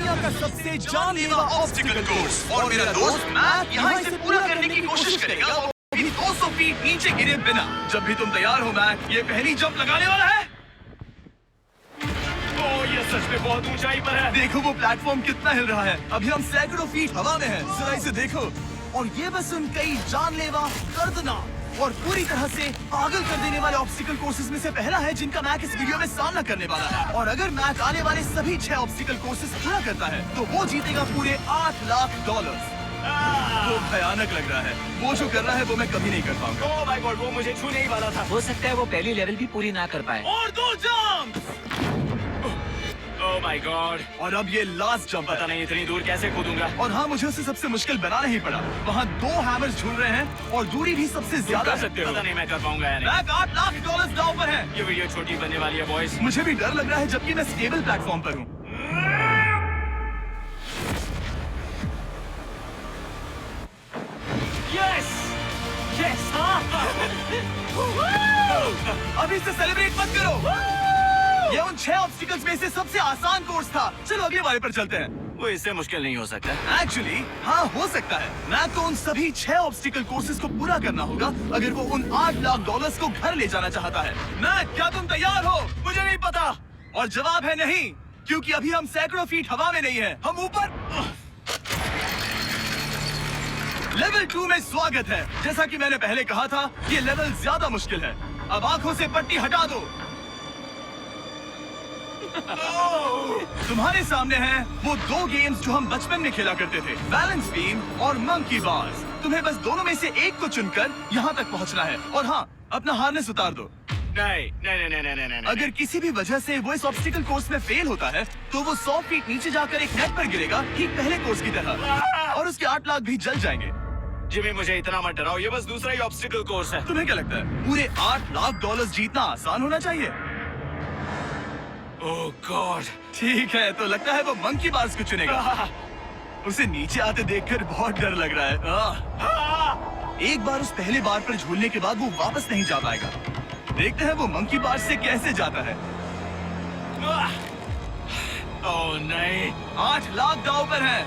दुनिया का सबसे जानलेवा ऑब्स्टिकल कोर्स और मेरा दोस्त मैक यहाँ इसे पूरा करने की कोशिश करेगा, वो भी 200 फीट नीचे गिरे बिना। जब भी तुम तैयार हो मैक, ये पहली जंप लगाने वाला है। ओह, ये सच में बहुत ऊंचाई पर है। देखो वो प्लेटफॉर्म कितना हिल रहा है। अभी हम सैकड़ों फीट हवा में हैं। जरा इसे देखो। और ये बस उन कई जानलेवा, दर्दनाक और पूरी तरह से पागल कर देने वाले ऑब्स्टिकल कोर्सेज में से पहला है जिनका मैक इस वीडियो में सामना करने वाला है। और अगर मैक आने वाले सभी 6 ऑब्स्टिकल कोर्सेज पूरा करता है तो वो जीतेगा पूरे $8 लाख। वो भयानक लग रहा है। वो जो कर रहा है वो मैं कभी नहीं कर पाऊंगा। ओह माय गॉड, वो मुझे छूने ही वाला था। हो सकता है वो पहली लेवल भी पूरी ना कर पाए। और 2 जंप। ओह माय गॉड, और अब ये लास्ट जंप पता है। नहीं इतनी दूर कैसे कूदूंगा। और हाँ, मुझे उसे सबसे मुश्किल बनाना ही पड़ा। वहाँ 2 हैमर्स झूल रहे हैं और दूरी भी सबसे ज्यादा कर सकते हो। पता नहीं मैं कर पाऊंगा या नहीं। मैक $8 लाख दांव पर है। ये वीडियो छोटी बनने वाली है बॉयज। मुझे भी डर लग रहा है जबकि मैं स्टेबल प्लेटफॉर्म पर हूँ। यस यस, अभी इसे सेलिब्रेट मत करो। ये उन 6 ऑब्स्टिकल्स में से सबसे आसान कोर्स था। चलो अगले वाले पर चलते हैं। वो इससे मुश्किल नहीं हो सकता। एक्चुअली हाँ, हो सकता है। मैक को उन सभी 6 ऑब्स्टिकल कोर्सेज को पूरा करना होगा अगर वो उन $8 लाख को घर ले जाना चाहता है। मैक, क्या तुम तैयार हो? मुझे नहीं पता। और जवाब है नहीं, क्योंकि अभी हम सैकड़ों फीट हवा में नहीं है, हम ऊपर। लेवल 2 में स्वागत है। जैसा कि मैंने पहले कहा था, ये लेवल ज्यादा मुश्किल है। अब आंखों से पट्टी हटा दो। तुम्हारे सामने हैं वो 2 गेम्स जो हम बचपन में खेला करते थे, बैलेंस बीम और मंकी बार्स। तुम्हें बस दोनों में से एक को चुनकर यहाँ तक पहुँचना है। और हाँ, अपना हार्नेस उतार दो। नहीं नहीं नहीं नहीं नहीं नहीं। अगर किसी भी वजह से वो इस ऑब्स्टिकल कोर्स में फेल होता है तो वो 100 फीट नीचे जाकर एक नेट पर गिरेगा, ठीक पहले कोर्स की तरह, और उसके 8 लाख भी जल जाएंगे। जिमी, मुझे इतना मत डराओ। ये बस दूसरा ही ऑब्स्टिकल कोर्स है। तुम्हें क्या लगता है पूरे $8 लाख जीतना आसान होना चाहिए? ओह गॉड। ठीक है, तो लगता है वो मंकी बार्स को चुनेगा। उसे नीचे आते देखकर बहुत डर लग रहा है। एक बार उस पहले बार पर झूलने के बाद वो वापस नहीं जा पाएगा। देखते हैं वो मंकी बार्स से कैसे जाता है। ओह नहीं, 8 लाख दांव पर है।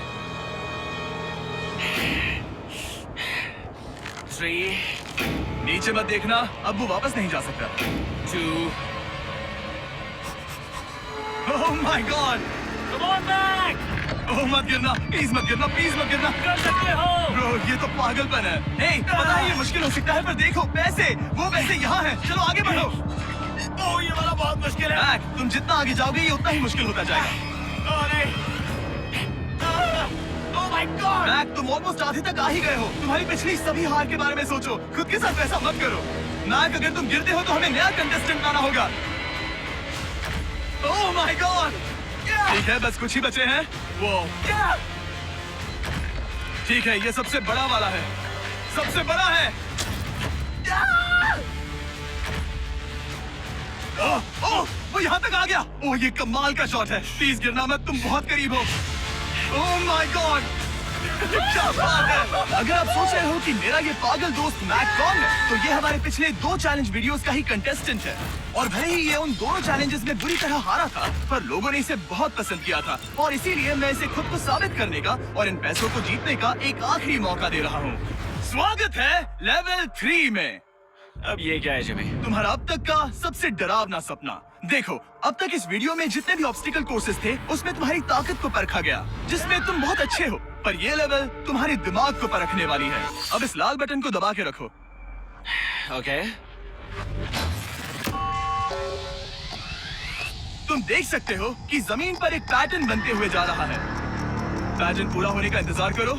3 नीचे मत देखना, अब वो वापस नहीं जा सकता। 2 oh my god. Come on back. Oh मत गिरना, प्लीज मत गिरना, प्लीज मत गिरना। कर सकते हो। ब्रो, ये तो पागलपन है। हे, पता है ये मुश्किल हो सकता है, पर देखो पैसे, वो पैसे यहाँ हैं। चलो आगे बढ़ो। ओह, ये वाला बहुत मुश्किल है। मैक, तुम जितना आगे जाओगे ये उतना ही मुश्किल होता जाएगा। ओह नहीं। ओह माय गॉड। मैक, तुम ऑलमोस्ट आधे तक आ ही गए हो। तुम्हारी पिछली सभी हार के बारे में सोचो, खुद के साथ वैसा मत करो। मैक, अगर तुम गिरते हो तो हमें नया कंटेस्टेंट लाना होगा। ओह माय गॉड। ठीक है, बस कुछ ही बचे हैं। वो ठीक है, ये सबसे बड़ा वाला है, सबसे बड़ा है। ओह, ओह, वो यहाँ तक आ गया। ओह, ये कमाल का शॉट है। प्लीज गिरना मत, तुम बहुत करीब हो। ओह माय गॉड, क्या बात है। अगर आप सोच रहे हो कि मेरा ये पागल दोस्त मैक कौन है, तो ये हमारे पिछले 2 चैलेंज वीडियोस का ही कंटेस्टेंट है। और भले ही ये उन दोनों चैलेंजेस में बुरी तरह हारा था, पर लोगों ने इसे बहुत पसंद किया था और इसीलिए मैं इसे खुद को साबित करने का और इन पैसों को जीतने का एक आखिरी मौका दे रहा हूँ। स्वागत है लेवल 3 में। अब ये क्या है जिमी? तुम्हारा अब तक का सबसे डरावना सपना। देखो, अब तक इस वीडियो में जितने भी ऑब्स्टिकल कोर्सेज थे उसमें तुम्हारी ताकत को परखा गया, जिसमें तुम बहुत अच्छे हो। पर ये लेवल तुम्हारे दिमाग को परखने वाली है। अब इस लाल बटन को दबा के रखो। ओके। तुम देख सकते हो कि जमीन पर एक पैटर्न बनते हुए जा रहा है। पैटर्न पूरा होने का इंतजार करो।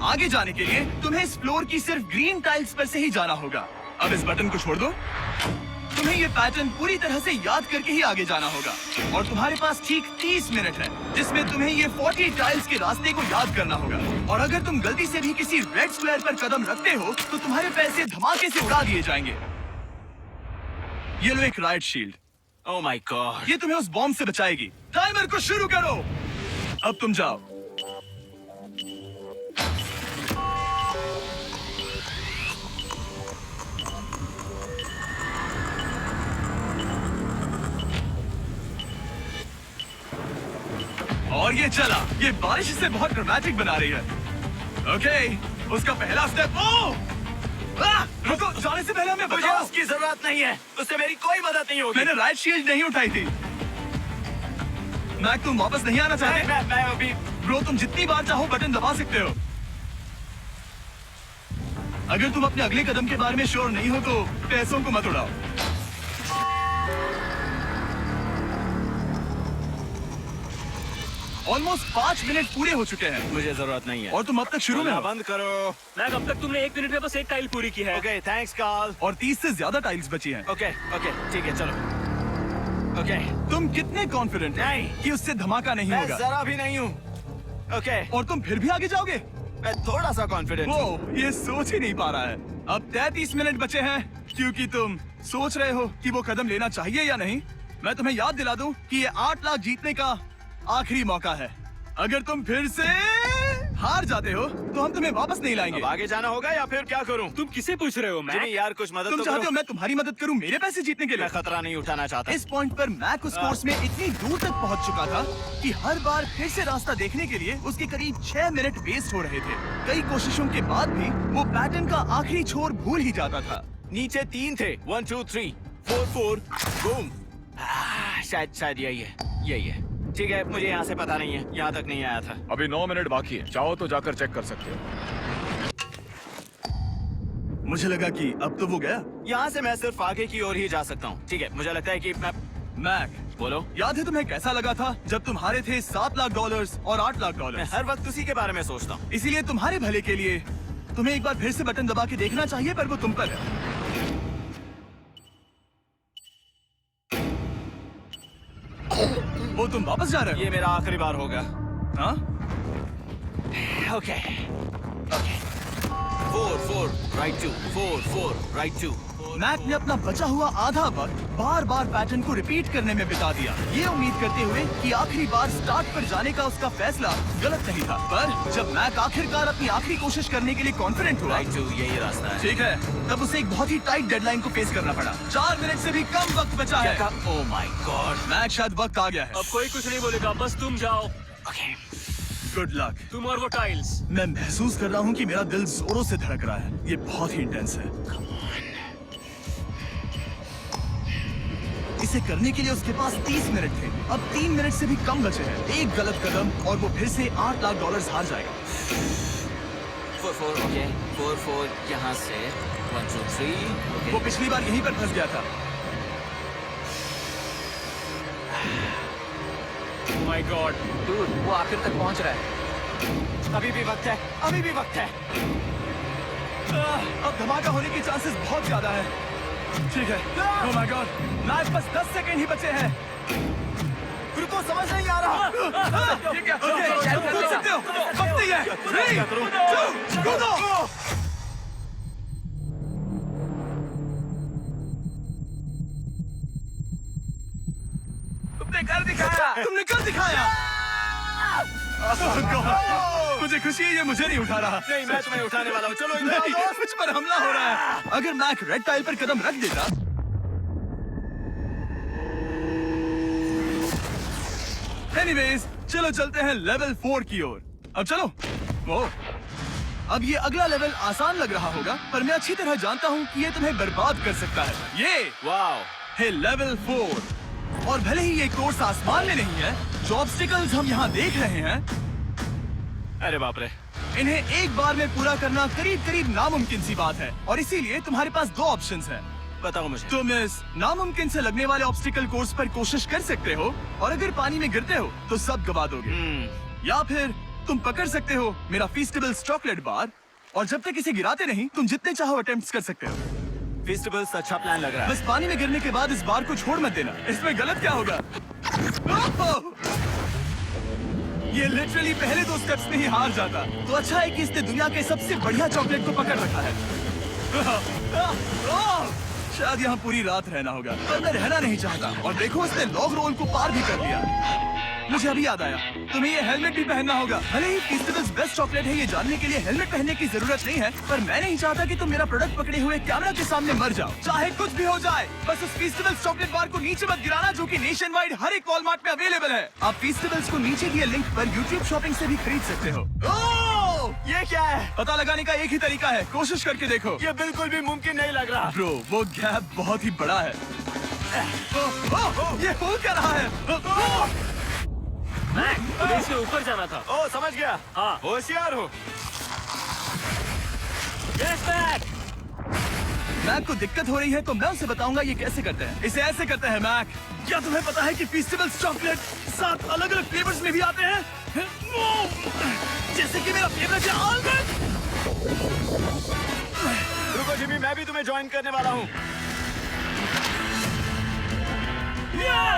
आगे जाने के लिए तुम्हें इस फ्लोर की सिर्फ ग्रीन टाइल्स पर से ही जाना होगा। अब इस बटन को छोड़ दो। तुम्हें ये पैटर्न पूरी तरह से याद करके ही आगे जाना होगा और तुम्हारे पास ठीक 30 मिनट है, जिसमें तुम्हें ये 40 टाइल्स के रास्ते को याद करना होगा। और अगर तुम गलती से भी किसी रेड स्क्वायर पर कदम रखते हो तो तुम्हारे पैसे धमाके से उड़ा दिए जाएंगे। ये लो एक right shield. Oh my God. ये तुम्हें उस बॉम्ब से बचाएगी। टाइमर को शुरू करो। अब तुम जाओ। और ये चला। ये बारिश इसे बहुत ड्रामेटिक बना रही है। ओके, उसका पहला स्टेप। रुको, जाने से पहले हमें मुझे बताओ। उसकी जरूरत नहीं है, उससे मेरी कोई मदद नहीं होगी। मैंने राइट शील्ड नहीं उठाई थी। मैक, तुम वापस नहीं आना चाहते? मैं अभी ब्रो, तुम जितनी बार चाहो बटन दबा सकते हो। अगर तुम अपने अगले कदम के बारे में श्योर नहीं हो तो पैसों को मत उड़ाओ। ऑलमोस्ट 5 मिनट पूरे हो चुके हैं मुझे जरूरत नहीं है। और तुम अब तक शुरू में बोलना हो। बंद करो। मैक, अब तक तुमने 1 मिनट में बस एक टाइल पूरी की है। Okay, thanks Carl. और 30 से ज्यादा टाइल्स बची हैं। ओके ओके, ठीक है, चलो। ओके, तुम कितने कॉन्फिडेंट नहीं। कि उससे धमाका नहीं मैं होगा? जरा भी नहीं हूँ। ओके, और तुम फिर भी आगे जाओगे? मैं थोड़ा सा कॉन्फिडेंट हूँ। वो ये सोच ही नहीं पा रहा है। अब 33 मिनट बचे हैं क्योंकि तुम सोच रहे हो कि वो कदम लेना चाहिए या नहीं। मैं तुम्हें याद दिला दूं कि ये 8 लाख जीतने का आखिरी मौका है। अगर तुम फिर से हार जाते हो तो हम तुम्हें वापस नहीं लाएंगे। अब आगे जाना होगा या फिर क्या करूँ? तुम किसे पूछ रहे हो मैक? जिमी यार, कुछ मदद तुम तो चाहते करो। हो मैं तुम्हारी मदद करूं मेरे पैसे जीतने के लिए? मैं खतरा नहीं उठाना चाहता। इस पॉइंट पर मैक उस कोर्स में इतनी दूर तक पहुंच चुका था कि हर बार फिर से रास्ता देखने के लिए उसके करीब 6 मिनट वेस्ट हो रहे थे। कई कोशिशों के बाद भी वो पैटर्न का आखिरी छोर भूल ही जाता था। नीचे 3 थे। 1 2 3 4 4 बूम। शायद यही है। ठीक है, मुझे यहाँ से पता नहीं है, यहाँ तक नहीं आया था। अभी 9 मिनट बाकी है, चाहो तो जाकर चेक कर सकते हो। मुझे लगा कि अब तो वो गया। यहाँ से मैं सिर्फ आगे की ओर ही जा सकता हूँ। ठीक है, मुझे लगता है कि मैं मैक, बोलो। याद है तुम्हें कैसा लगा था जब तुम हारे थे $7 लाख और $8 लाख? मैं हर वक्त उसी के बारे में सोचता हूँ। इसीलिए तुम्हारे भले के लिए तुम्हें एक बार फिर से बटन दबा के देखना चाहिए, पर वो तुम पर है। वो तुम वापस जा रहे हो? ये मेरा आखिरी बार होगा। हाँ? Okay 4 4 right 2 4 4 right 2। मैक ने अपना बचा हुआ आधा वक्त बार बार पैटर्न को रिपीट करने में बिता दिया, ये उम्मीद करते हुए कि आखिरी बार स्टार्ट पर जाने का उसका फैसला गलत नहीं था। पर जब मैक आखिरकार अपनी आखिरी कोशिश करने के लिए कॉन्फिडेंट हुआ, राइट 2 यही रास्ता है। ठीक है, तब उसे एक बहुत ही टाइट डेडलाइन को फेस करना पड़ा। 4 मिनट से भी कम वक्त बचा है। ओह माय गॉड। मैक, शायद वक्त आ गया है। अब कोई कुछ नहीं बोलेगा, बस तुम जाओ। Okay, good luck. तुम और वो टाइल्स। मैं महसूस कर रहा हूँ कि मेरा दिल जोरों से धड़क रहा है। ये बहुत ही इंटेंस है। इसे करने के लिए उसके पास 30 मिनट थे। अब 3 मिनट से भी कम बचे हैं। एक गलत कदम और वो फिर से $8 लाख हार जाएगा। 4 4 ओके 4 4 यहाँ से 1 2 3 ओके। वो पिछली बार यहीं पर फंस गया था। माय गॉड, डूड, वो आखिर तक पहुंच रहा है। अभी भी वक्त है, अभी भी वक्त है। अब धमाका होने की चांसेस बहुत ज्यादा है। ठीक है। ओह माय गॉड, मैच बस 10 सेकंड ही बचे हैं। रुको, समझ नहीं आ रहा। ठीक है, ओके, तुम कर सकते हो। वक्त नहीं है। 3 2 कूदो। तुमने कर दिखाया। तुमने कर दिखाया। Oh God, मुझे खुशी है ये मुझे नहीं उठा रहा। नहीं, मैं तुम्हें उठाने वाला हूँ। चलो इधर नहीं, आओ। मुझ पर हमला हो रहा है। अगर मैक रेड टाइल पर कदम रख देता, एनीवेज, चलो चलते हैं लेवल 4 की ओर। अब चलो। वो अब ये अगला लेवल आसान लग रहा होगा, पर मैं अच्छी तरह जानता हूँ कि ये तुम्हें बर्बाद कर सकता है। ये वाओ, है लेवल 4। और भले ही ये कोर्स आसमान में नहीं है, जो ऑब्स्टिकल्स हम यहाँ देख रहे हैं, अरे बाप रे। इन्हें एक बार में पूरा करना करीब करीब नामुमकिन सी बात है। और इसीलिए तुम्हारे पास 2 ऑप्शंस हैं। बताओ मुझे। तुम इस नामुमकिन से लगने वाले ऑब्स्टिकल कोर्स पर कोशिश कर सकते हो, और अगर पानी में गिरते हो तो सब गवा दोगे। या फिर तुम पकड़ सकते हो मेरा फीस्टेबल्स चॉकलेट बार, और जब तक इसे गिराते नहीं, तुम जितने चाहो अटेम्प्ट्स कर सकते हो। फेस्टिवल्स अच्छा प्लान लग रहा है। बस पानी में गिरने के बाद इस बार को छोड़ मत देना। इसमें गलत क्या होगा? ओह! ये लिटरली पहले 2 स्टेप्स में ही हार जाता। तो अच्छा है कि इसने दुनिया के सबसे बढ़िया चॉकलेट को पकड़ रखा है। ओह! शायद यहाँ पूरी रात रहना होगा, पर मैं रहना नहीं चाहता। और देखो, उसने लॉग रोल को पार भी कर लिया। मुझे अभी याद आया, तुम्हें ये हेलमेट भी पहनना होगा। भले ही फेस्टिवल्स बेस्ट चॉकलेट है ये जानने के लिए हेलमेट पहनने की जरूरत नहीं है, पर मैं नहीं चाहता कि तुम मेरा प्रोडक्ट पकड़े हुए कैमरा के सामने मर जाओ। चाहे कुछ भी हो जाए, बस उस फेस्टिवल्स चॉकलेट बार को नीचे मत गिराना, जो कि नेशन वाइड हर एक वॉलमार्ट में अवेलेबल है। आप फेस्टिवल्स को नीचे दिए लिंक पर यूट्यूब शॉपिंग से भी खरीद सकते हो। ओह! ये क्या है? पता लगाने का एक ही तरीका है, कोशिश करके देखो। ये बिल्कुल भी मुमकिन नहीं लग रहा। ब्रो, वो गैप बहुत ही बड़ा है। ये हो क्या रहा है? तुम्हें इसके ऊपर जाना था। ओ समझ गया। हाँ। होशियार हो। Yes Mac. मैक को दिक्कत हो रही है तो मैं उसे बताऊंगा ये कैसे करते हैं। इसे ऐसे करते हैं मैक। क्या तुम्हें पता है कि फेस्टिवल्स चॉकलेट 7 अलग अलग फ्लेवर्स में भी आते हैं? जैसे कि मेरा फेवरेट है आलमंड। रुको जिमी, मैं भी तुम्हें ज्वाइन करने वाला हूँ।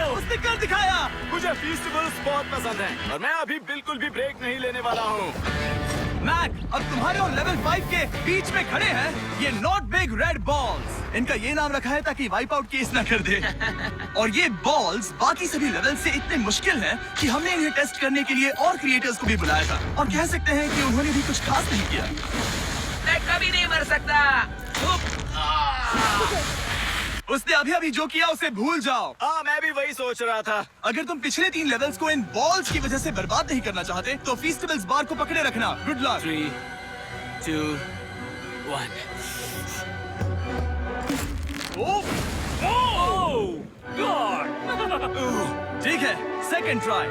उसने कर दिखाया। मुझे फेस्टिवल्स बहुत पसंद हैं और मैं अभी बिल्कुल भी ब्रेक नहीं लेने वाला हूँ। मैक, अब तुम्हारे और लेवल 5 के बीच में खड़े हैं ये नॉट बिग रेड बॉल्स। इनका ये नाम रखा है ताकि वाइप आउट केस ना कर दे। और ये बॉल्स बाकी सभी लेवल से इतने मुश्किल हैं कि हमने इन्हें टेस्ट करने के लिए और क्रिएटर्स को भी बुलाया था, और कह सकते हैं कि उन्होंने भी कुछ खास नहीं किया। मैं कभी नहीं मर सकता। उसने अभी जो किया उसे भूल जाओ। हाँ, मैं भी वही सोच रहा था। अगर तुम पिछले 3 लेवल्स को इन बॉल्स की वजह से बर्बाद नहीं करना चाहते तो फेस्टिवल्स बार को पकड़े रखना। Good luck. 3, 2, 1। ओह गॉड। ठीक है, second try,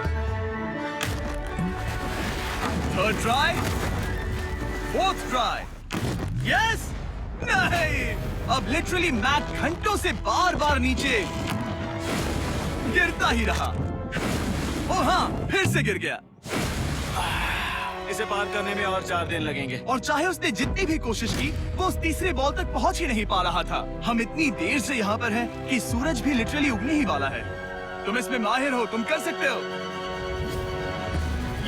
third try, fourth try. Yes! नहीं, अब लिटरली मैक घंटों से बार बार नीचे गिरता ही रहा। ओ हाँ, फिर से गिर गया। इसे पार करने में और 4 दिन लगेंगे। और चाहे उसने जितनी भी कोशिश की, वो उस तीसरे बॉल तक पहुंच ही नहीं पा रहा था। हम इतनी देर से यहाँ पर हैं कि सूरज भी लिटरली उगने ही वाला है। तुम इसमें माहिर हो, तुम कर सकते हो।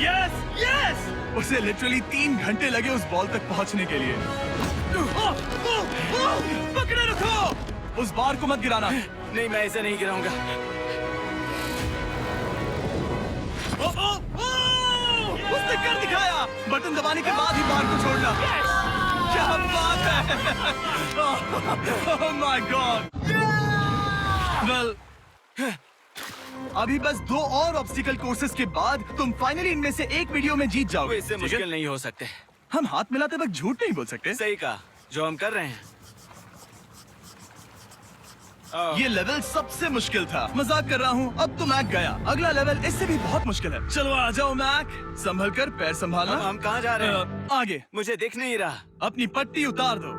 Yes, yes! उसे लिटरली 3 घंटे लगे उस बॉल तक पहुंचने के लिए। पकड़े रखो, उस बार को मत गिराना। नहीं, मैं इसे नहीं गिराऊंगा। उसने कर दिखाया। बटन दबाने के बाद ही बार को छोड़ना। क्या बात है! Oh my God! Well, अभी बस 2 और ऑब्स्टिकल कोर्सेस के बाद तुम फाइनली इनमें से एक वीडियो में जीत वो जाओगे। इससे ठीक है? मुश्किल नहीं हो सकते। हम हाथ मिलाते वक्त झूठ नहीं बोल सकते। सही कहा, जो हम कर रहे हैं। ये लेवल सबसे मुश्किल था। मजाक कर रहा हूँ। अब तो मैक गया। अगला लेवल इससे भी बहुत मुश्किल है। चलो आ जाओ मैक, संभल कर, पैर संभालना। हम कहाँ जा रहे हैं? आगे। मुझे दिख नहीं रहा। अपनी पट्टी उतार दो।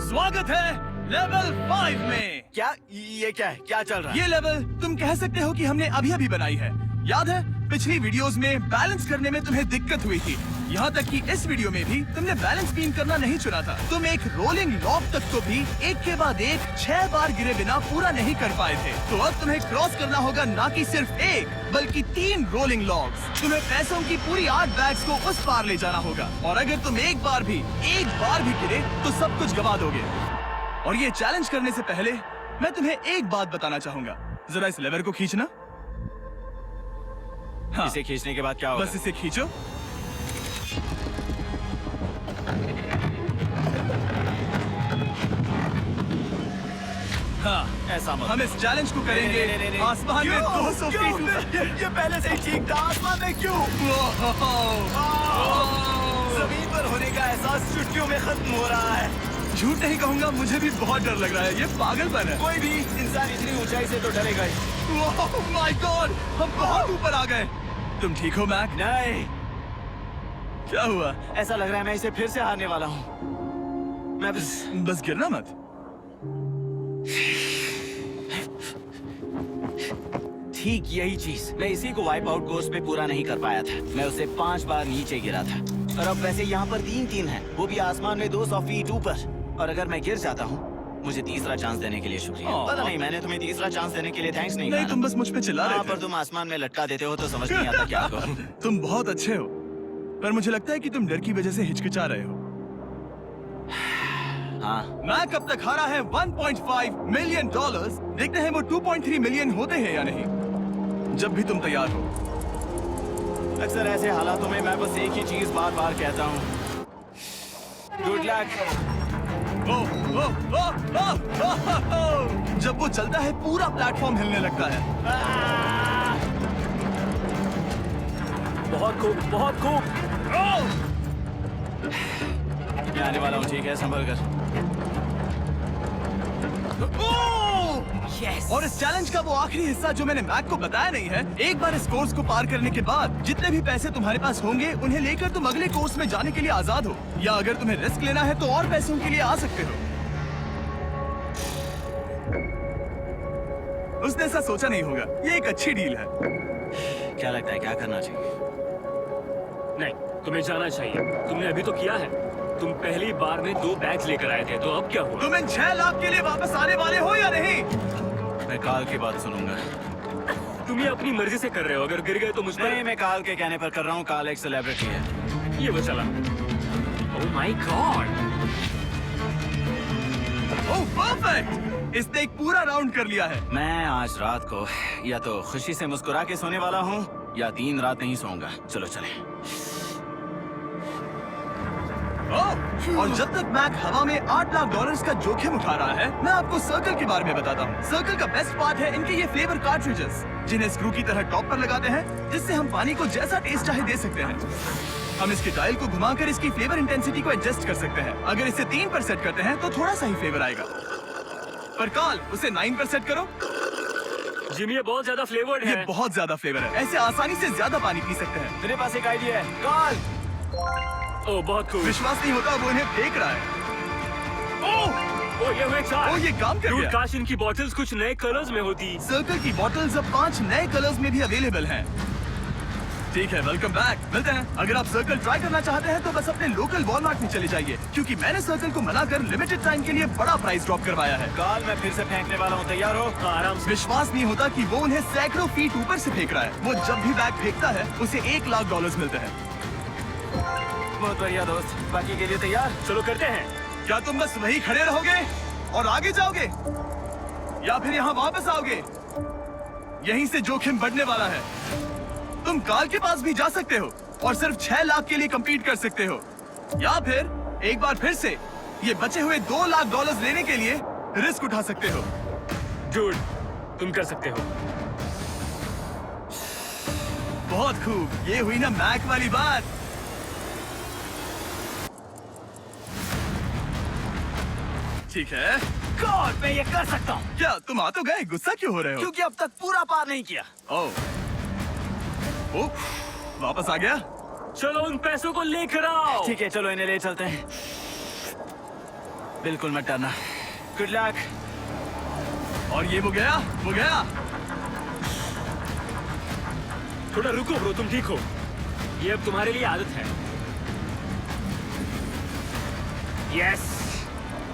स्वागत है लेवल 5 में। क्या? ये क्या है? क्या चल रहा है? ये लेवल तुम कह सकते हो कि हमने अभी बनाई है। याद है पिछली वीडियोस में बैलेंस करने में तुम्हें दिक्कत हुई थी। यहाँ तक कि इस वीडियो में भी तुमने बैलेंस बीम करना नहीं चुना था। तुम एक रोलिंग लॉक तक को भी एक के बाद एक 6 बार गिरे बिना पूरा नहीं कर पाए थे। तो अब तुम्हें क्रॉस करना होगा ना कि सिर्फ एक, बल्कि 3 रोलिंग लॉक्स। तुम्हें पैसों की पूरी 8 बैग्स को उस पार ले जाना होगा, और अगर तुम एक बार भी गिरे तो सब कुछ गवा दोगे। और ये चैलेंज करने से पहले मैं तुम्हें एक बात बताना चाहूंगा। जरा इस लेवर को खींचना। हाँ, इसे खींचने के बाद क्या होगा? बस इसे खींचो। हाँ, ऐसा मत। हम इस चैलेंज को करेंगे नहीं। आसमान में 200 फीट ऊपर। ये पहले से ही ठीक था। आसमान में क्यों? जमीन पर होने का एहसास चुटकियों में खत्म हो रहा है। झूठ नहीं कहूंगा, मुझे भी बहुत डर लग रहा है। ये पागलपन है। कोई भी इंसान इतनी ऊंचाई से तो डरेगा ही। ओह माय गॉड, हम बहुत ऊपर आ गए। तुम ठीक हो मैक? नहीं, क्या हुआ? ऐसा लग रहा है मैं इसे फिर से हारने वाला हूँ। मैं बस गिरना मत। ठीक यही चीज मैं इसी को वाइप आउट कोर्स पे पूरा नहीं कर पाया था। मैं उसे 5 बार नीचे गिरा था, और अब वैसे यहाँ पर 3 है, वो भी आसमान में 200 फीट ऊपर। और अगर मैं गिर जाता हूँ, मुझे तीसरा चांस देने के लिए शुक्रिया। पता नहीं, मैंने तुम्हें तीसरा चांस देने के लिए थैंक्स नहीं नहीं, कहा। तुम बस मुझ पे चिल्ला रहे हाँ, थे। पर तुम आसमान में लटका देते हो तो समझ नहीं आता क्या करूं। तुम बहुत अच्छे हो, पर मुझे लगता है कि तुम डर की वजह से हिचकिचा रहे हो। हाँ, मैक अब तक हारा है $1.5 मिलियन। देखते हैं वो 2.3 मिलियन होते हैं या नहीं। जब भी तुम तैयार हो। अक्सर ऐसे हालातों में मैं बस एक ही चीज बार बार कहता हूँ, गुड लक। जब वो चलता है पूरा प्लेटफॉर्म हिलने लगता है। बहुत खूब, बहुत खूब। मैं आने वाला हूँ, ठीक है, संभल कर। Yes. और इस चैलेंज का वो आखिरी हिस्सा जो मैंने मैक को बताया नहीं है, एक बार इस कोर्स को पार करने के बाद जितने भी पैसे तुम्हारे पास होंगे उन्हें लेकर तुम अगले कोर्स में जाने के लिए आजाद हो, या अगर तुम्हें रिस्क लेना है तो और पैसों के लिए आ सकते हो। उसने ऐसा सोचा नहीं होगा, ये एक अच्छी डील है। क्या लगता है क्या करना चाहिए? नहीं, तुम्हें जाना चाहिए। तुमने अभी तो किया है। तुम पहली बार में 2 बैग्स लेकर आए थे, तो अब क्या हुआ? तुम इन 6 लाख के लिए वापस आने वाले हो या नहीं? मैं काल की बात सुनूंगा। तुम ये अपनी मर्जी से कर रहे हो। अगर गिर गए तो मुझ पर। नहीं, मैं काल के कहने पर कर रहा हूँ। काल एक सेलिब्रिटी है। ये वो चला। ओह माय गॉड। Oh perfect! इसने एक पूरा राउंड कर लिया है। मैं आज रात को या तो खुशी से मुस्कुरा के सोने वाला हूँ या 3 रात नहीं सोऊंगा। चलो चले। और जब तक मैक हवा में $8 लाख का जोखिम उठा रहा है, मैं आपको सर्कल के बारे में बताता हूँ। सर्कल का बेस्ट पार्ट है इनके ये फ्लेवर कार्ट्रिजेस, जिन्हें स्क्रू की तरह टॉप पर लगाते हैं, जिससे हम पानी को जैसा टेस्ट चाहे दे सकते हैं। हम इसके डायल को घुमाकर इसकी फ्लेवर इंटेंसिटी को एडजस्ट कर सकते हैं। अगर इसे 3 पर सेट करते हैं तो थोड़ा सा ही फ्लेवर आएगा, पर काल उसे 9 पर सेट करो। जिम, ये बहुत ज्यादा फ्लेवर्ड ये है। बहुत ज्यादा फ्लेवर है, ऐसे आसानी से ज्यादा पानी पी सकते हैं। मेरे पास एक आइडिया है। काल, ओह बहुत खूब। विश्वास नहीं होता, वो इन्हें फेंक रहा है। ओह ये हुए 4। ओह, ये काम कर Dude, गया। काश इनकी बॉटल्स कुछ नए कलर्स में होती। सर्कल की बॉटल्स अब 5 नए कलर्स में भी अवेलेबल हैं। ठीक है, वेलकम बैक। मिलते हैं। अगर आप सर्कल ट्राई करना चाहते हैं तो बस अपने लोकल वॉलमार्ट में चले जाइए, क्योंकि मैंने सर्कल को मना कर लिमिटेड टाइम के लिए बड़ा प्राइस ड्रॉप करवाया है। काल, मैं फिर से फेंकने वाला हूँ। तैयार हो? आराम से। विश्वास नहीं होता कि वो उन्हें सैकड़ों फीट ऊपर से फेंक रहा है। वो जब भी बैग फेंकता है उसे $1 लाख मिलते हैं। बहुत बढ़िया दोस्त, बाकी के लिए तैयार? चलो करते हैं। क्या तुम बस वही खड़े रहोगे और आगे जाओगे, या फिर यहाँ वापस आओगे? यहीं से जोखिम बढ़ने वाला है। तुम काल के पास भी जा सकते हो और सिर्फ 6 लाख के लिए compete कर सकते हो, या फिर एक बार फिर से ये बचे हुए $2 लाख लेने के लिए रिस्क उठा सकते हो। Dude, तुम कर सकते हो। बहुत खूब, ये हुई ना मैक वाली बात। ठीक है। गॉड, मैं ये कर सकता हूँ। क्या तुम आ तो गए, गुस्सा क्यों हो रहे हो? क्योंकि अब तक पूरा पार नहीं किया। ओह, वापस आ गया। चलो उन पैसों को लेकर आओ। ठीक है, चलो इन्हें ले चलते हैं। बिल्कुल मत डरना। Good luck. और ये वो गया, वो गया। थोड़ा रुको ब्रो, तुम ठीक हो। ये अब तुम्हारे लिए आदत है। यस।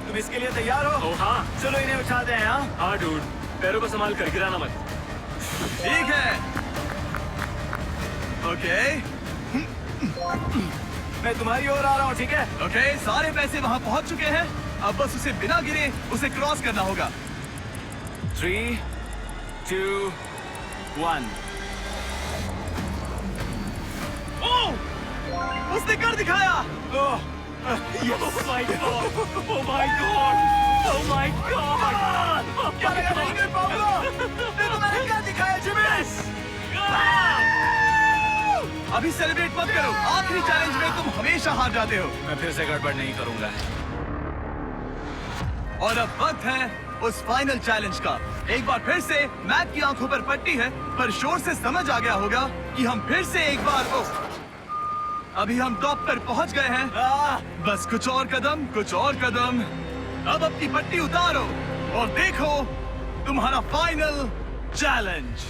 तुम इसके लिए तैयार हो? ओह हाँ। चलो इन्हें उठाते हैं। हाँ, हाँ डूड, पैरों को संभाल कर, गिराना मत। ठीक है। ओके मैं तुम्हारी ओर आ रहा हूँ, ठीक है? ओके, सारे पैसे वहाँ पहुँच चुके हैं। अब बस उसे बिना गिरे उसे क्रॉस करना होगा। 3, 2, 1। ओह, उसने कर दिखाया। ओह, Oh my god! Oh my god! Oh my god! क्या लगा नहीं कर पाऊंगा? देखो मैंने क्या दिखाया जिमी। अभी सेलिब्रेट मत करो, आखिरी चैलेंज में तुम हमेशा हार जाते हो। मैं फिर से गड़बड़ नहीं करूंगा। और अब वक्त है उस फाइनल चैलेंज का। एक बार फिर से मैक की आंखों पर पट्टी है, पर शोर से समझ आ गया होगा कि हम फिर से एक बार अभी हम टॉप पर पहुंच गए हैं। बस कुछ और कदम, कुछ और कदम। अब अपनी पट्टी उतारो और देखो तुम्हारा फाइनल चैलेंज।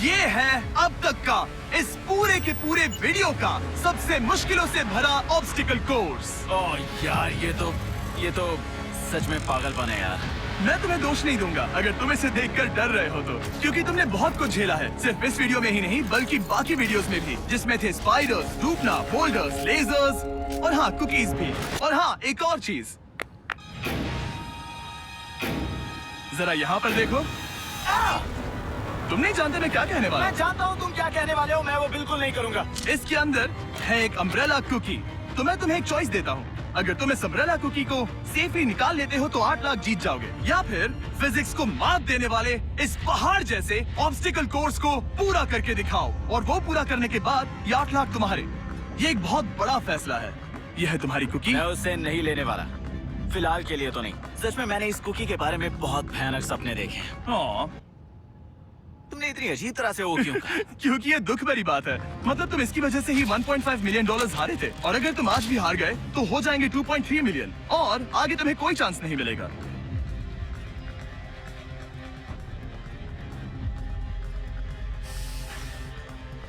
ये है अब तक का इस पूरे के पूरे वीडियो का सबसे मुश्किलों से भरा ऑब्स्टिकल कोर्स। ओह यार, ये तो सच में पागलपन है यार। मैं तुम्हें दोष नहीं दूंगा अगर तुम इसे देखकर डर रहे हो तो, क्योंकि तुमने बहुत कुछ झेला है, सिर्फ इस वीडियो में ही नहीं बल्कि बाकी वीडियोस में भी, जिसमें थे स्पाइडर्स, डूबना, बोल्डर्स, लेजर्स और हाँ कुकीज भी। और हाँ, एक और चीज, जरा यहाँ पर देखो। तुम नहीं जानते मैं क्या कहने वाला मैं जानता हूँ तुम क्या कहने वाले हो, मैं वो बिल्कुल नहीं करूंगा। हूँ। इसके अंदर है एक अम्ब्रेला कुकी। तो मैं तुम्हें एक चॉइस देता हूँ। अगर तुम इस अम्ब्रेला कुकी को सेफली निकाल लेते हो तो 8 लाख जीत जाओगे, या फिर फिजिक्स को मात देने वाले इस पहाड़ जैसे ऑब्स्टिकल कोर्स को पूरा करके दिखाओ, और वो पूरा करने के बाद ये 8 लाख तुम्हारे। ये एक बहुत बड़ा फैसला है। यह है तुम्हारी कुकी। मैं उससे नहीं लेने वाला, फिलहाल के लिए तो नहीं। सच में मैंने इस कुकी के बारे में बहुत भयानक सपने देखे हैं। हाँ, तुमने इतनी अजीब तरह से वो क्यों कहा? क्योंकि ये दुख भरी बात है। मतलब तुम इसकी वजह से ही 1.5 मिलियन डॉलर्स हारे थे, और अगर तुम आज भी हार गए तो हो जाएंगे 2.3 मिलियन, और आगे तुम्हें कोई चांस नहीं मिलेगा।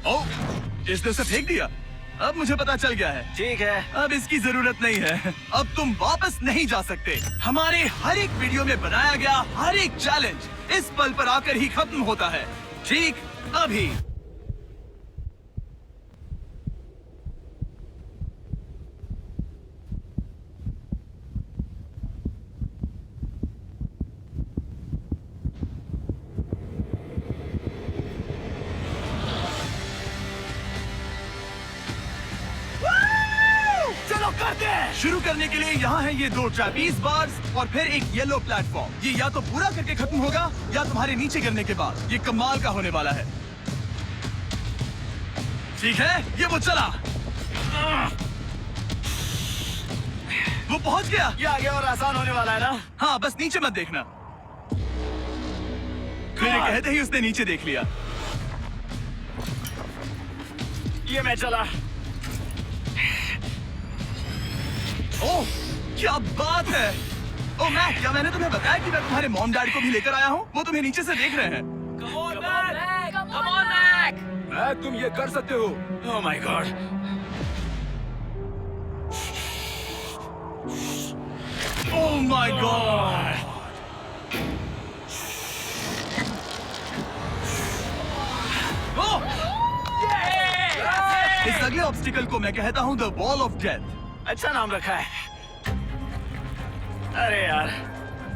ओह, इसने उसे फेंक दिया। अब मुझे पता चल गया है। ठीक है, अब इसकी जरूरत नहीं है। अब तुम वापस नहीं जा सकते। हमारे हर एक वीडियो में बनाया गया हर एक चैलेंज इस पल पर आकर ही खत्म होता है। ठीक अभी। चलो करते हैं। शुरू करने के लिए यहाँ है ये 2 ट्रैपीज बार्स और फिर एक येलो प्लेटफॉर्म। ये या तो पूरा करके खत्म होगा या तुम्हारे नीचे गिरने के बाद। ये कमाल का होने वाला है। ठीक है, ये वो चला। वो पहुंच गया। ये आगे और आसान होने वाला है ना? हाँ, बस नीचे मत देखना। मेरे कहते ही उसने नीचे देख लिया। ये मैं चला। ओह, क्या बात है। ओह मैक, क्या मैंने तुम्हें बताया कि मैं तुम्हारे मॉम डैड को भी लेकर आया हूँ? वो तुम्हें नीचे से देख रहे हैं। Come on, Mac! मैक, तुम ये कर सकते हो। ओह my God. Oh my God. इस अगले ऑब्स्टिकल को मैं कहता हूँ द वॉल ऑफ डेथ। अच्छा नाम रखा है। अरे यार,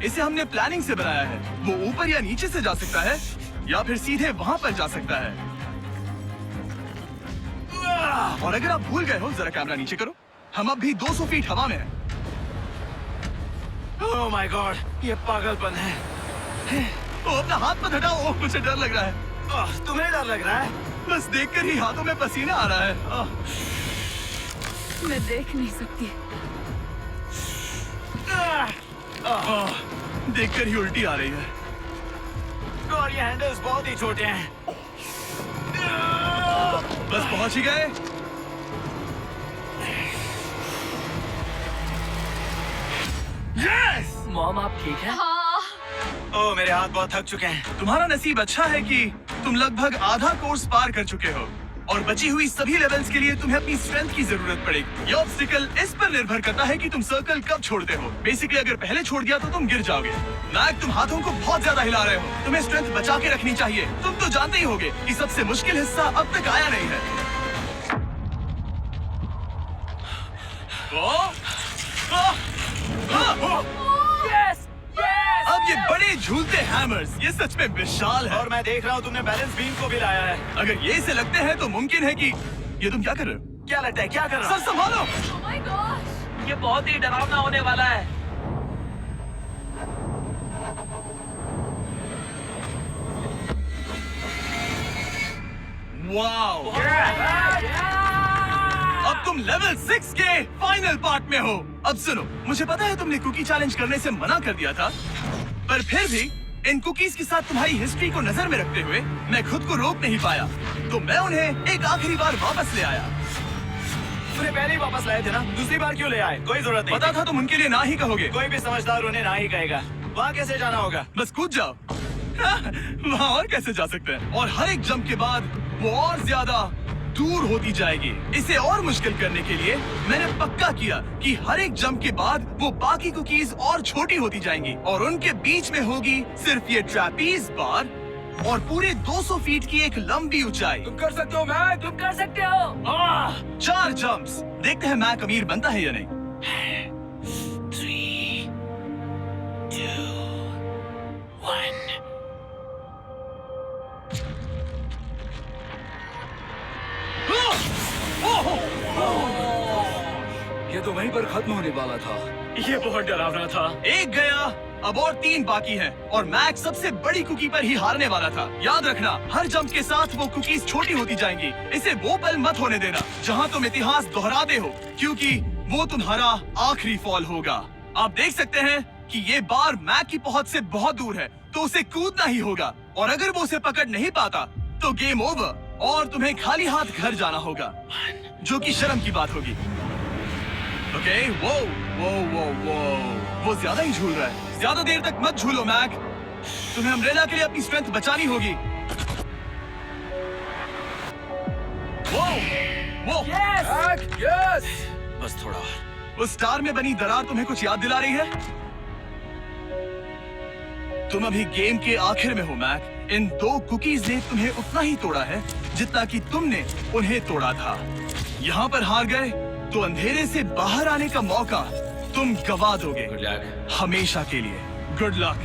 इसे हमने प्लानिंग से बनाया है। वो ऊपर या नीचे से जा सकता है, या फिर सीधे वहाँ पर जा सकता है। और अगर आप भूल गए हो, जरा कैमरा नीचे करो। हम अब भी 200 फीट हवा में हैं। ओह माय गॉड, ये पागलपन है। ओ, अपना हाथ मत हटाओ। ओह, मुझे डर लग रहा है। तुम्हें डर लग रहा है? बस देखकर ही हाथों में पसीना आ रहा है। मैं देख नहीं सकती। देखकर ही उल्टी आ रही है। और ये हैंडल्स बहुत ही छोटे हैं। बस पहुंच ही गए। यस! मॉम, आप ठीक है? ओह, मेरे हाथ बहुत थक चुके हैं। तुम्हारा नसीब अच्छा है कि तुम लगभग आधा कोर्स पार कर चुके हो, और बची हुई सभी लेवल्स के लिए तुम्हें अपनी स्ट्रेंथ की जरूरत पड़ेगी। ये ऑब्स्टिकल इस पर निर्भर करता है कि तुम सर्कल कब छोड़ते हो। बेसिकली अगर पहले छोड़ दिया तो तुम गिर जाओगे। नायक, तुम हाथों को बहुत ज्यादा हिला रहे हो। तुम्हें स्ट्रेंथ बचा के रखनी चाहिए। तुम तो जानते ही होगे कि सबसे मुश्किल हिस्सा अब तक आया नहीं है। अब ये बड़े झूलते हैमर्स, ये सच में विशाल है। और मैं देख रहा हूँ तुमने बैलेंस बीम को भी लाया है। अगर ये इसे लगते हैं तो मुमकिन है कि ये तुम क्या कर रहे हो? क्या लगता है, क्या कर रहा सर संभालो। Oh my gosh! ये बहुत ही डरावना होने वाला है। वाओ! अब तुम लेवल 6 के फाइनल पार्ट में हो। अब सुनो, मुझे पता है तुमने कुकी चैलेंज करने से मना कर दिया था, पर फिर भी इन कुकीज के साथ तुम्हारी हिस्ट्री को नजर में रखते हुए मैं खुद को रोक नहीं पाया, तो मैं उन्हें एक आखिरी बार वापस ले आया। तुमने पहले ही वापस लाए थे ना, दूसरी बार क्यों ले आए? कोई जरूरत नहीं। पता था तुम उनके लिए ना ही कहोगे। कोई भी समझदार उन्हें ना ही कहेगा। वहाँ कैसे जाना होगा? बस कूद जाओ। वहाँ और कैसे जा सकते हैं? और हर एक जंप के बाद वो और ज्यादा दूर होती जाएगी। इसे और मुश्किल करने के लिए मैंने पक्का किया कि हर एक जंप के बाद वो बाकी कुकीज और छोटी होती जाएंगी, और उनके बीच में होगी सिर्फ ये ट्रैपीज बार और पूरे 200 फीट की एक लंबी ऊंचाई। तुम कर सकते हो मैक। तुम कर सकते हो। 4 जंप्स। देखते हैं मैक अमीर बनता है या नहीं। 3, 2, 1। तो वहीं पर खत्म होने वाला था। ये बहुत डरावना था। एक गया, अब और 3 बाकी हैं और मैक्स सबसे बड़ी कुकी पर ही हारने वाला था। याद रखना, हर जंप के साथ वो कुकीज छोटी होती जाएंगी। इसे वो पल मत होने देना जहां तुम इतिहास दोहराते हो, क्योंकि वो तुम्हारा आखिरी फॉल होगा। आप देख सकते हैं कि ये बार मैक की पहुंच से बहुत दूर है, तो उसे कूदना ही होगा। और अगर वो उसे पकड़ नहीं पाता तो गेम ओवर और तुम्हें खाली हाथ घर जाना होगा, जो कि शर्म की बात होगी। ओके, वो ज्यादा ही झूल रहा है। ज्यादा देर तक मत झूलो मैक, तुम्हें अम्ब्रेला के लिए अपनी स्ट्रेंथ बचानी होगी। वो यस! बस थोड़ा और। उस स्टार में बनी दरार तुम्हें कुछ याद दिला रही है? तुम अभी गेम के आखिर में हो मैक। इन 2 कुकीज ने तुम्हें उतना ही तोड़ा है जितना कि तुमने उन्हें तोड़ा था। यहाँ पर हार गए तो अंधेरे से बाहर आने का मौका तुम गवा दोगे, हमेशा के लिए। Good luck.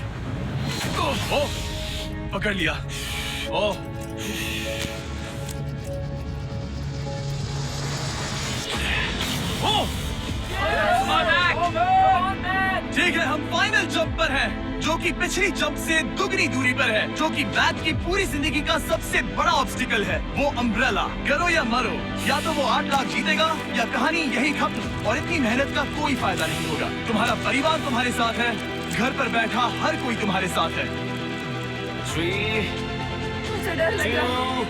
ओह, पकड़ लिया। ओह, ठीक है, हम फाइनल जंप पर हैं, जो कि पिछली जंप से दुगनी दूरी पर है, जो कि मैक की पूरी जिंदगी का सबसे बड़ा ऑब्स्टिकल है। वो अम्ब्रेला। करो या मरो, या तो वो 8 लाख जीतेगा या कहानी यही खत्म और इतनी मेहनत का कोई फायदा नहीं होगा। तुम्हारा परिवार तुम्हारे साथ है, घर पर बैठा हर कोई तुम्हारे साथ है। 3, मुझे डर लग रहा है। 2,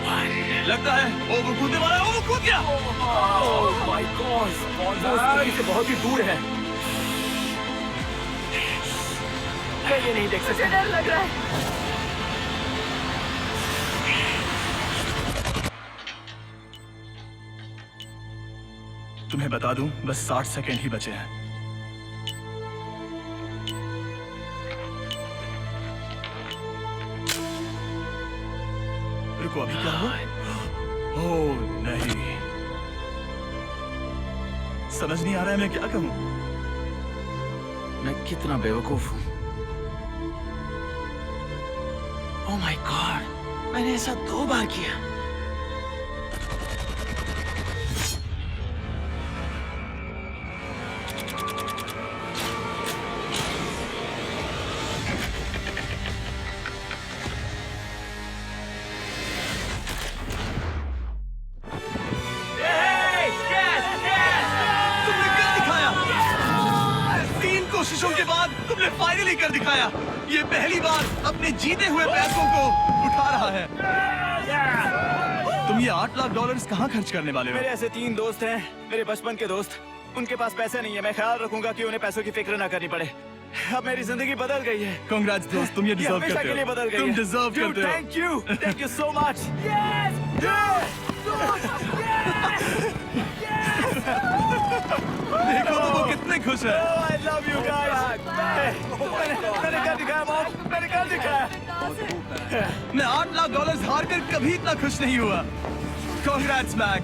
1। लगता है वो कूदने वाला है। वो कूद गया। ओह माय गॉड! वो उस से बहुत ही दूर है। मैं ये नहीं देख मुझे सकता। डर लग रहा है। तुम्हें बता दूं, बस 60 सेकंड ही बचे हैं। रुको, अभी क्या हुआ? ओह नहीं, समझ नहीं आ रहा है मैं क्या कहूं। मैं कितना बेवकूफ हूँ। ओह माय गॉड, मैंने ऐसा 2 बार किया। तुमने कर दिखाया। 3 कोशिशों के बाद तुमने फाइनली कर दिखाया। ये पहली बार अपने जीते हुए पैसों को उठा रहा है। तुम ये $8 लाख कहाँ खर्च करने वाले हो? मेरे ऐसे 3 दोस्त हैं, मेरे बचपन के दोस्त। उनके पास पैसे नहीं है। मैं ख्याल रखूंगा कि उन्हें पैसों की फिक्र ना करनी पड़े। अब मेरी जिंदगी बदल गई है। कांग्रेट्स दोस्त, तुम ये डिजर्व हमेशा करते के लिए हो। बदल गई तुम है। डिजर्व करते हो। Thank you so much. देखो तो वो कितने खुश है। I love you guys. मैंने कर दिखाया मॉम, मैंने कर दिखाया। मैं $8 लाख हार कर कभी इतना खुश नहीं हुआ। Congrats Mac.